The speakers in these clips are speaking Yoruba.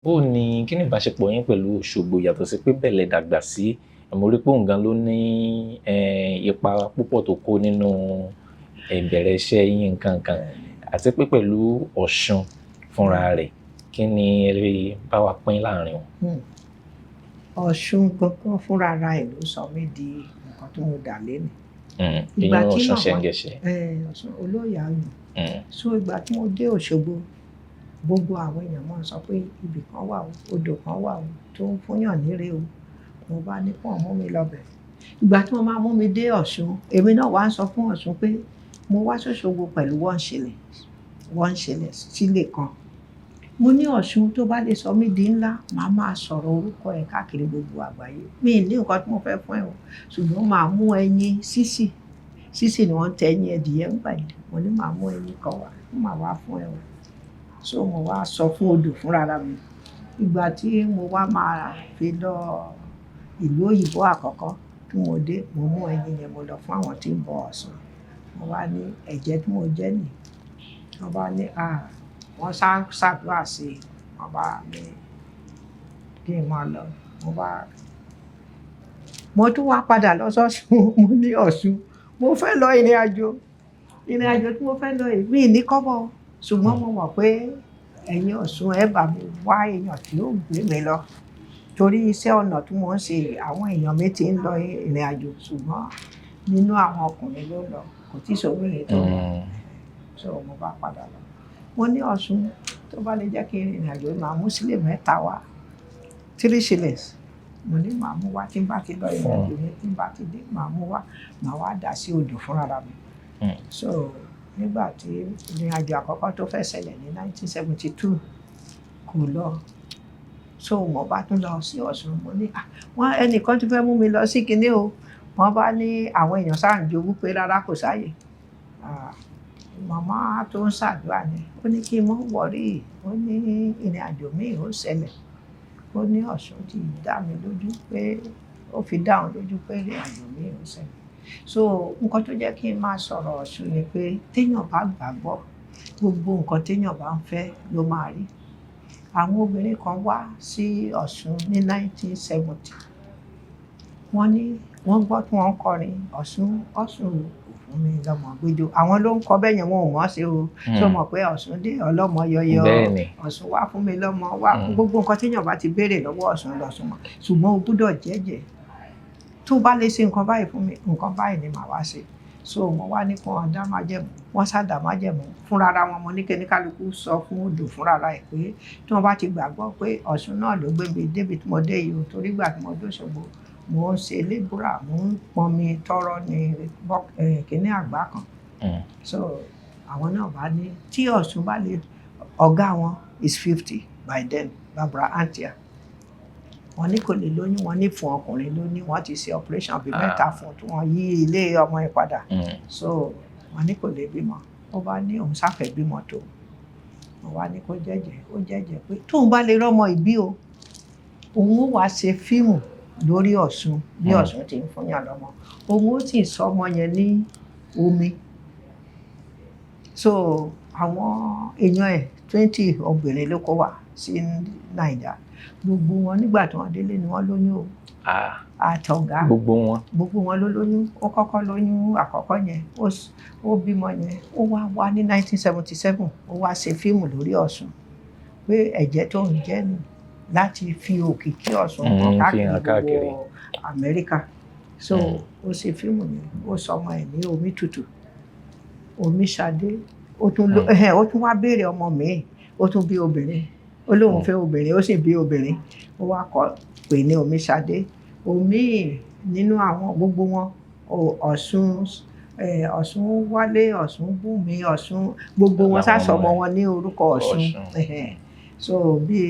Bó ni kí ni ìbáṣepọ̀ yín pẹ̀lú Òṣogbo yàtọ̀ sí pé bẹ́ẹ̀ lẹ dàgbà sí? Mo rí pé òun gan ló ní ipa púpọ̀ tó kó nínú ìbẹ̀rẹ̀ iṣẹ́ yín nǹkan kan àti pé pẹ̀lú Ọ̀ṣun fúnra rẹ̀ kí ni ẹ lè bá wa pín láàrin wọn? Ọ̀ṣun gangan fúnra ara ẹ̀ ló sọ mí di nǹkan tó mo dà lénìí. Ìyẹn Ọ̀ṣun Ṣẹ̀ngẹ̀ṣẹ̀. Ọ̀ṣun Olóyè Ayùn. So ìgbà tí mo dé Òṣogbo gbogbo àwọn èèyàn máa ń sọ pé ibì kan wà o, odò kan wà o tó ń fúnyàn níre o. Mo bá ní kí wọ́n mú mi lọ bẹ̀. Ìgbà tí wọ́n máa mú mi dé Ọ̀ṣun, èmi náà wá ń sọ fún Ọ̀ṣun pé mo wá s'Òṣogbo pẹ̀lú one shilling sílè kan. Mo ní Ọ̀ṣun tó bá lè sọ mí di ńlá, màá máa sọ̀rọ̀ orúkọ ẹ̀ káàkiri gbogbo àgbáyé. Mi ò ní nǹkan tí mo fẹ́ fún ẹ o, ṣùgbọ́n màá mú ẹyin sísì ni wọ́n ń tẹ ẹyin ẹdìyẹ ń gbà yẹn. Mo ní màá mú ẹyin kan wá, màá wá fún ẹ o. So mo wá sọ fún odò fúnra mi. Ìgbà tí mo wá máa fi lọ ìlú òyìnbó àkọ́kọ́ tí mo dé, mo mú ẹyin yẹn mo lọ fún àwọn tí ń bọ Ọ̀ṣun. Mo wá ní ẹ̀jẹ̀ tí mo jẹ́ nì. Wọ́n bá ní wọ́n ṣàdúrà sí i. Wọ́n bá ní kí n máa lọ. Mo tún wá padà lọ s'Ọ̀ṣun. Mo ní Ọ̀ṣun, mo fẹ́ lọ ìrìn àjò tí mo fẹ́ lọ yìí. Mi ò ní kọ́bọ̀, ṣùgbọ́n mo mọ̀ pé ẹ̀yin Ọ̀ṣun ẹ bá mi wá èèyàn tí yóò gbé mi lọ. Torí iṣẹ́ ọnà tí mo ń ṣe, àwọn èèyàn mi ti ń lọ ìrìn àjò ṣùgbọ́n nínú àwọn ọkùnrin ló lọ, kò tí ì s'obìnrin tó lọ. So mo bá padà lọ. Mo ní Ọ̀ṣun tó bá lè jẹ́ kí n rìnrìn àjò màá mú sílè mẹ́ta wá, 3 shillings. Mo ní màá mú wá tí n bá ti lọ ìrìn àjò yẹn, tí n bá ti dé màá mú wá, màá wá dà sí odò fúnra mi. So nígbà tí ìrìn àjò àkọ́kọ́ tó fẹ́ ṣẹlẹ̀ ní 1972 kò lọ. So mo bá tún lọ sí Ọ̀ṣun. Mo ní ẹnìkan ti fẹ́ mú mi lọ sí kinní o. Wọ́n bá ní àwọn èèyàn sáà ń jowú pé rárá kò sáyè. Màmá tó ń ṣàdúrà ni. Ó ní kí n má worry. Ó ní ìrìn àjò mi ò ṣẹlẹ̀. Ó ní Ọ̀ṣun ti dá mi lójú pé ó fi dá òun lójú pé ìrìn àjò mi ò ṣẹlẹ̀. So nǹkan tó jẹ́ kí n máa sọ̀rọ̀ Ọ̀ṣun ni pé téèyàn bá gbàgbọ́, gbogbo nǹkan téèyàn bá ń fẹ́ ló máa rí. Àwọn obìnrin kan wá sí Ọ̀ṣun ní 1970. Wọ́n gbọ́ tí wọ́n ń kọrin Ọ̀ṣun kò fún mi lọ́mọ gbẹ́jọ́. Àwọn ló ń kọ bẹ́ẹ̀ yẹn, wọn ò mọ̀ ṣe o. So mọ̀ pé Ọ̀ṣun dé ọlọ́mọ yọyọ. Ọ̀ṣun wá fún mi lọ́mọ wá. Gbogbo nǹkan téèyàn bá ti béèrè lọ́wọ́ Ọ̀ṣun lọ́ṣun mọ̀. Ṣùgbọ́n o gbúdọ̀ jẹ́jẹ́. Tó bá lè ṣe nǹkan báyìí fún mi, nǹkan báyìí ni màá wá ṣe. So mo wá ní kí wọ́n dá májẹ̀mú. Wọ́n sá dá májẹ̀mú fúnra wọn. Mo ní kí oníkálukú sọ fún odò fúnra ẹ̀ pé tí wọ́n bá ti gbàgbọ́ pé Ọ̀ṣun náà ló gbé mi débi tí mo dé yìí o. Torí ìgbà tí mo dé Òṣogbo, mo ń ṣe lébùrà, mo ń pọnmi tọrọ ní kinní àgbá kan. So àwọn náà bá ní tí Ọ̀ṣun bá lè, ọ̀gá wọn is 50 by then, Barbara Antia. Wọ́n ní kò lè lóyún, wọ́n ní fún ọkùnrin lóyún, wọ́n ti ṣe operation bíi mẹ́ta fún tí wọ́n yí ilé ọmọ ẹ̀ padà. So wọ́n ní kò lè bímọ. Ó bá ní òun sáfẹ́ bímọ tó. Mo wá ní kó jẹ́jẹ́, ó jẹ́jẹ́ pé tóun bá lè rọ́mọ ìbí o, òun ó wá ṣe fíìmù lórí Ọ̀ṣun bí Ọ̀ṣun ti ń fúnyàn lọ́mọ. Òun ó sì sọ ọmọ yẹn ní omi. So àwọn èèyàn ẹ̀ 20 obìnrin ló kó wá sí Nàìjíríà. Gbogbo wọn nígbà tí wọ́n délé ni wọ́n lóyún o. Àtọ̀gá. Gbogbo wọn ló lóyún. Ó kọ́kọ́ lóyún àkọ́kọ́ yẹn. Ó bímọ yẹn. Ó wá ní 1977. Ó wá ṣe fíìmù lórí Ọ̀ṣun pé ẹ̀jẹ̀ tó ń jẹ́ nì láti fi òkìkí Ọ̀ṣun kan káàkiri gbogbo Amẹ́ríkà. So ó ṣe fíìmù yẹn. Ó sọ ọmọ ẹ̀ ní Omítùtù. Omíṣadé. Ó tún wá béèrè ọmọ mi. Ó tún bí obìnrin. Ó lóun fẹ́ obìnrin, ó sì bí obìnrin. Ó wá pè ní Omíṣadé. Omi nínú àwọn gbogbo wọn, Ọ̀ṣun Wálé, Ọ̀ṣun Bùnmi, Ọ̀ṣun gbogbo wọn sásọ ọmọ wọn ní orúkọ Ọ̀ṣun. So bí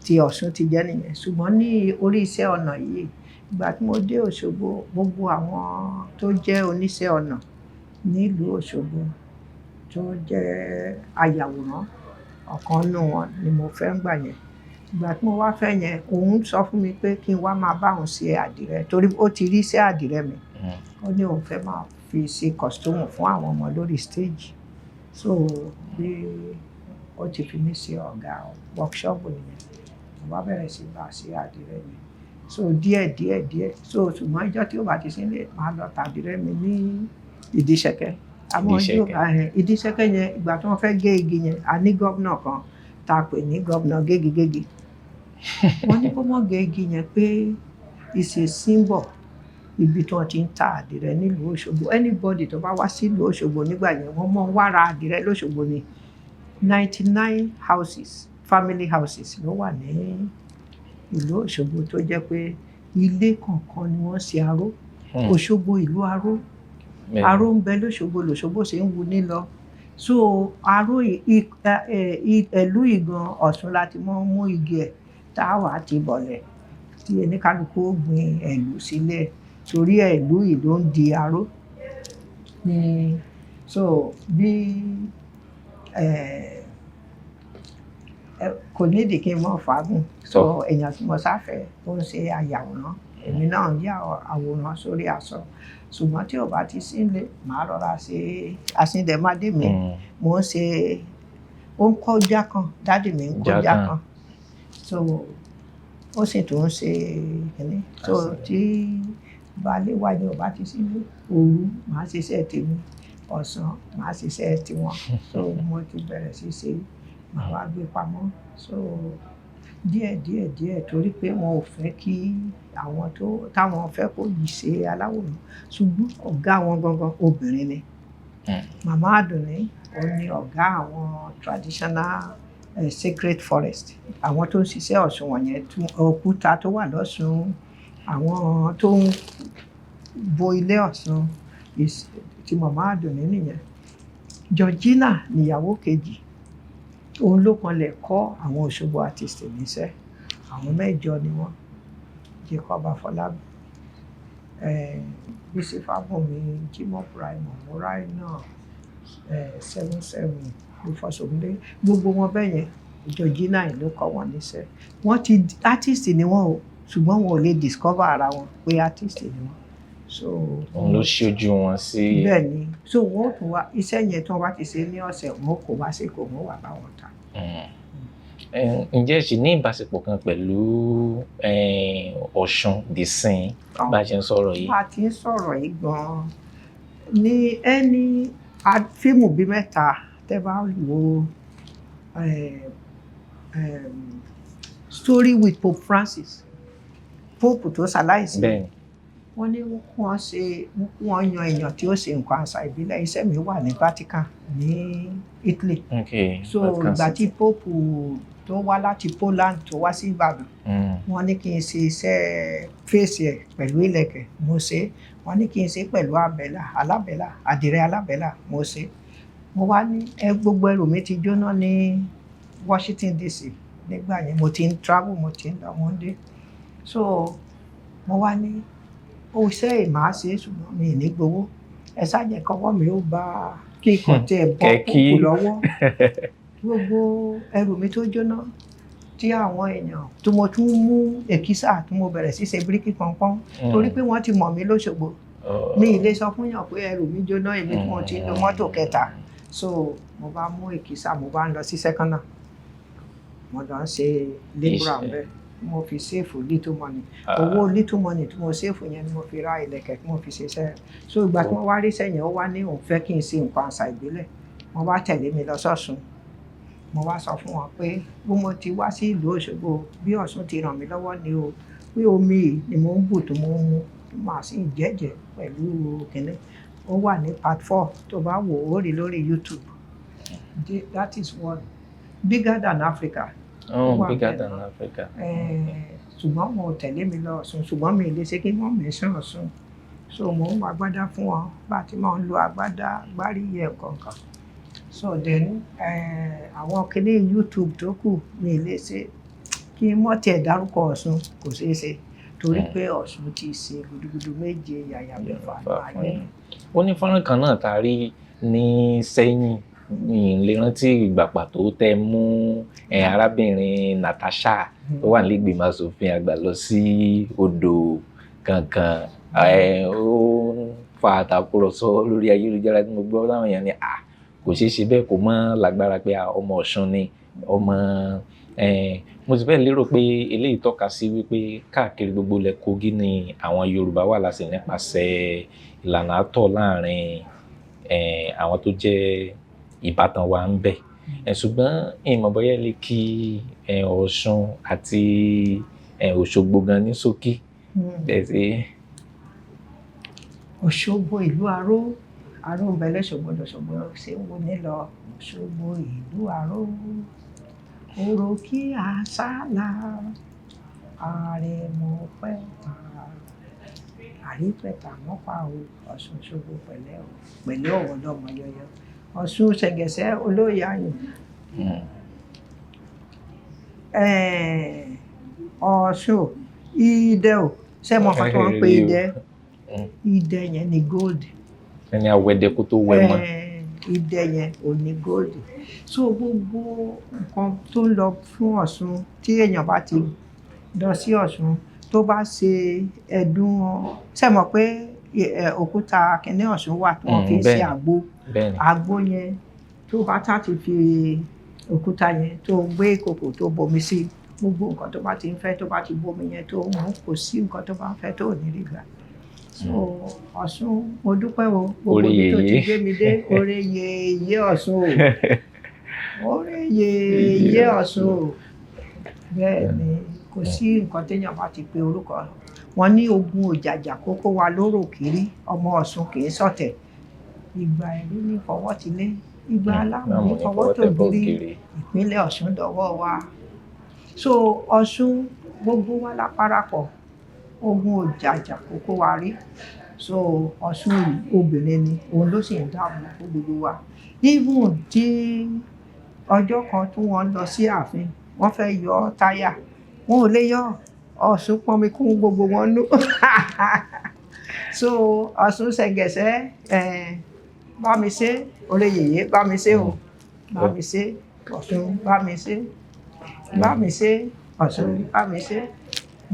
ti Ọ̀ṣun ti jẹ́ nìyẹn. Ṣùgbọ́n ní orí iṣẹ́ ọnà yìí, ìgbà tí mo dé Òṣogbo, gbogbo àwọn tó jẹ́ oníṣẹ́ ọnà nílùú Òṣogbo tó jẹ́ ayàwòrán, ọ̀kan nínú wọn ni mo fẹ́ ń gbà yẹn. Ìgbà tí mo wá fẹ́ yẹn, òun sọ fún mi pé kí n wá máa bá òun ṣe àdìrẹ torí ó ti rí iṣẹ́ àdìrẹ mi. Ó ní òun fẹ́ máa fi ṣe kọ̀sítúmù fún àwọn ọmọ lórí stage. So bí ó ti fi mí ṣe ọ̀gá wọ́ọ̀kṣọ́ọ̀bù nìyẹn. bá bẹ̀rẹ̀ sí bá ṣe àdìrẹ mi so díẹ̀ so ṣùgbọ́n ìjọ́ tí ó bá ti sílé máa lọ tàdìrẹ mi ní Ìdíṣẹ́kẹ́ àmọ́ Ìdíṣẹ́kẹ́ yẹn ìgbà tí wọ́n fẹ́ gé igi yẹn a ní gómìnà kan tá a pè ní gómìnà Gégigégi wọ́n ní kó mọ́ gé igi yẹn pé ìṣe símbọ̀ ibi tí wọ́n ti ń ta àdìrẹ nílùú Òṣogbo anybody tó bá wá sílùú Òṣogbo nígbà yẹn wọ́n mọ̀ ń wá ra àdìrẹ lóṣogbo ni 99 houses family houses ló wà ní ìlú Òṣogbo tó jẹ́ pé ilé kọ̀ọ̀kan ni wọ́n ṣe aró Òṣogbo ìlú aró ń bẹ lóṣogbo ṣe ń wu ní lọ so aró ìlú ìgan Ọ̀ṣun láti mọ́ mú igi ẹ̀ tá a wà ti bọ̀lẹ̀ tí oníkálukú ó gbin ẹ̀lú sílẹ̀ torí ẹ̀lú yìí ló ń di aró ni so bí kò nídìí kí n mọ̀ fàágùn so èèyàn tí mo sáfẹ́ ó ń ṣe àyàwòrán èmi náà ń yà àwòrán sórí aṣọ ṣùgbọ́n tí ò bá ti sílé màá rọra ṣe àsìndẹ̀mádé mi mo ń ṣe ó ń kọjá kan dáàdì mi ń kọjá kan so ó sì tún ń ṣe kìíní so tí baálé wa ni ò bá ti sílé òru màá ṣiṣẹ́ tèmi ọ̀sán màá ṣiṣẹ́ tiwọn so mo ti bẹ̀rẹ̀ sí ṣe màá wá gbé pamọ́ so díẹ̀ torí pé wọn ò fẹ́ kí àwọn táwọn fẹ́ kó yìí ṣe aláwòrán ṣùgbọ́n ọ̀gá wọn gangan obìnrin ni Màmá Àdùnní òun ni ọ̀gá àwọn traditional sacred forest àwọn tó ń ṣiṣẹ́ Ọ̀ṣun wọ̀nyẹn òkúta tó wà lọ́ṣun àwọn tó ń bo ilé Ọ̀ṣun ti Màmá Àdùnní nìyẹn Georgina níyàwó kejì òun ló kanlẹ̀ kọ́ àwọn Òṣogbo artist níṣẹ́ àwọn 8 ni wọ́n Jacob Afọlábí Bísí Fábùnmi Jimoh Praimo Morai náà 77 Olúfọ̀ṣọ́gúndé gbogbo wọn bẹ́ẹ̀ yẹn Georgina yìí ló kọ́ wọn níṣẹ́ wọ́n ti artist ni wọ́n o ṣùgbọ́n wọn ò lè discover ara wọn pé artist ni wọ́n so òun ló ṣojú wọn sí. bẹ́ẹ̀ ni so wọn ò tún wá iṣẹ́ yẹn tí wọ́n bá ti ṣe ní ọ̀sẹ̀ wọn kò wá sí kò wọ́n wà bá wọn ta. ǹjẹ́ ṣì ní ìbáṣepọ̀ kan pẹ̀lú Ọ̀ṣun dìsìn bá a ṣe ń sọ̀rọ̀ yìí. bá a ti ń sọ̀rọ̀ yìí gan-an ní ẹni fíìmù bíi 3 tẹ́ bá wo Story with Pope Francis Pope tó ṣaláìsí. bẹ́ẹ̀ni wọ́n ní wọ́n yan èèyàn tí ó ṣe nǹkan àṣà ìbílẹ̀ iṣẹ́ mi wà ní Vatican ní Italy so ìgbà tí Pope tó wá láti Poland tó wá sí Ìbàdàn wọ́n ní kí n ṣe iṣẹ́ fèsì ẹ̀ pẹ̀lú ìlẹ̀kẹ̀ mo ṣe wọ́n ní kí n ṣe pẹ̀lú àdìrẹ alábẹ́là mo ṣe mo wá ní gbogbo ẹrù mi ti jóná ní Washington DC nígbà yẹn mo ti ń travel mo ti ń lọ mo ń dé so mo wá ní iṣẹ́ ìmáa ṣe ṣùgbọ́n mi ì ní gbowó ẹ ṣáàjẹ́ kọ́wọ́ mi ó bá kíkan tí ẹ bọ́ kókò lọ́wọ́ gbogbo ẹrù mi tó jóná tí àwọn èèyàn tó mo tún mú èkísà tí mo bẹ̀rẹ̀ sí ṣe bíríkì pọ́npọ́n torí pé wọ́n ti mọ̀ mí lóṣogbo mi ì lè sọ fún yàn pé ẹrù mi jóná èmi tí mo ti lo mọ́tò kẹta so mo bá mú èkísà mo bá ń lọ sí sẹ́kọ́nà mo lọ ń ṣe lébùrà bẹ́ẹ̀ mo fi save little money owó little money tí mo save yẹn ni mo fi ra ìlẹ̀kẹ̀ tí mo fi ṣiṣẹ́ so ìgbà tí wọ́n wá rí sẹ́yìn ó wá ní òun fẹ́ kí n ṣe nǹkan àṣà ìbílẹ̀ wọ́n wá tẹ̀lé mi lọ sọ́ṣun mo wá sọ fún wọn pé bí mo ti wá sí ìlú Òṣogbo bí Ọ̀ṣun ti ràn mí lọ́wọ́ ni o pé omi ni mo ń bù tó mo ń mu màá sì jẹ́jẹ́ pẹ̀lú kínní ó wà ní part 4 tó bá wò ó rí lórí YouTube that is one bigger than Africa. Bigger than Africa. ṣùgbọ́n mo tẹ̀lé mi lọ Ọ̀ṣun ṣùgbọ́n mi lè ṣe kí wọ́n mẹ́sàn Ọ̀ṣun so mo ń wọ agbádá fún wọn bá ti máa ń lo agbádá gbáríyẹ kọ̀ọ̀kan so then àwọn kíní YouTube tó kù mi lè ṣe kí mọ́ tiẹ̀ dárúkọ Ọ̀ṣun kò ṣeé ṣe torí pé Ọ̀ṣun ti ṣe gudugudu méje yàyà mẹ́fà láàyè. ó ní fọ́nrán kan náà tá a rí ní sẹ́yìn mi lè rántí ìgbà pàtó tẹ́ mú arábìnrin Natasha tó wà nílẹ̀gbìmọ̀ aṣòfin àgbà lọ sí odò kankan ó ń fa àtàkùrọ̀sọ lórí ayélujára tí mo gbọ́ láwọn èèyàn ní kò ṣeé ṣe bẹ́ẹ̀ kó mọ́ lágbára pé ọmọ Ọ̀ṣun ni ọmọ mo sì fẹ́ lérò pé eléyìí tọ́ka sí wípé káàkiri gbogbo ilẹ̀ Kogi ni àwọn Yorùbá wà láti nípasẹ̀ ìlànà àtọ̀ láàrin àwọn tó jẹ́ ìbátan wa ń bẹ̀. Ṣùgbọ́n ìmọ̀ bóyá lè kí Ọ̀ṣun àti Òṣogbo gan ní ṣókí. Òṣogbo ìlú aró ń bẹ lẹ́ṣọ̀gbọ́ lọ́ṣọ̀gbọ́ ṣé ń wo nílọ Òṣogbo ìlú aró oró kí àṣálà àrẹ̀mọ pẹ́ta àrípẹ̀tà mọ́fà o Ọ̀ṣun Òṣogbo pẹ̀lẹ́ ọ̀wọ́ lọ́mọ yọyọ Ọ̀ṣun ṣẹ̀gẹ̀ṣẹ̀ olóyè ayò Ọ̀ṣun idẹ o ṣé mo kàn tó ń pe idẹ yẹn ni gold. Ẹni àwẹ̀dẹ kó tó wẹ̀ mọ́. Idẹ yẹn ò ní gold. So gbogbo nǹkan tó ń lọ fún Ọ̀ṣun tí èèyàn bá ti lọ sí Ọ̀ṣun tó bá ṣe ẹ̀dùn ṣé mọ̀ pé òkúta kìnní Ọ̀ṣun wà tí wọ́n fi ń ṣe àgbo yẹn tó bá tá ti fi òkúta yẹn tó gbé ìkòkò tó bomi sí gbogbo nǹkan tó bá ti ń fẹ́ tó bá ti bomi yẹn tó mú kò sí nǹkan tó bá ń fẹ́ tó ní rí gbà. So Ọ̀ṣun mo dúpẹ́ o gbogbo ibi tó ti gbé mi dé oore yeye Ọ̀ṣun o oore yeye Ọ̀ṣun o bẹ́ẹ̀ ni kò sí nǹkan téèyàn bá ti pe orúkọ wọn ní ogun òjàjà kókó wa lóró kiri ọmọ Ọ̀ṣun kì í ṣọ̀tẹ̀ ìgbà ẹ̀rú ní fọwọ́ ti lé ìgbà aláwọ̀ ní fọwọ́ tó gírí ìpínlẹ̀ Ọ̀ṣun dọ̀wọ́ wa. So Ọ̀ṣun gbogbo wa la parapọ̀ ogun òjàjà kókó wa rí so Ọ̀ṣun obìnrin ni òun ló sì ń dáàbò fún gbogbo wa even tí ọjọ́ kan tí wọ́n lọ sí ààfin wọ́n fẹ́ yọ táyà wọn ò lè yọ Ọ̀ṣun pọnmi kún gbogbo wọn nú so Ọ̀ṣun ṣẹ̀gẹ̀ṣẹ̀ bá mi ṣe oore yèyé bá mi ṣe o bá mi ṣe Ọ̀ṣun bá mi ṣe bá mi ṣe Ọ̀ṣun bá mi ṣe.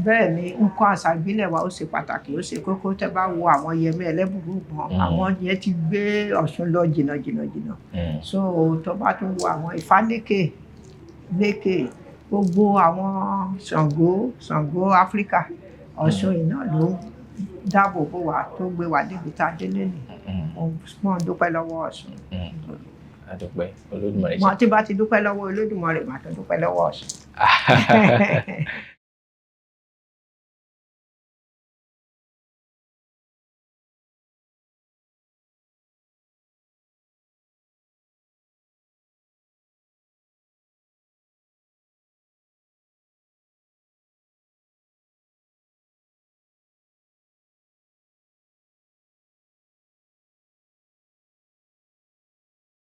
Bẹ́ẹ̀ ni nǹkan àṣà ìbílẹ̀ wa ó ṣe pàtàkì ó ṣe kókó tẹ́ bá wo àwọn Yẹmí Ẹlẹ́bùrúgbọ̀n àwọn yẹn ti gbé Ọ̀ṣun lọ jìnnà so tó bá tún wo àwọn Ìfálékè gbogbo àwọn Ṣàngó Áfíríkà Ọ̀ṣun iná ló ń dáàbò bò wá tó gbé wa débi tá a dé lónìí mo dúpẹ́ lọ́wọ́ Ọ̀ṣun. Adúpẹ́ Olódùmarè. Mo ti bá ti dúpẹ́ lọ́wọ́ Olódùmarè màá tó dúpẹ́ lọ́wọ́ Ọ̀ṣun.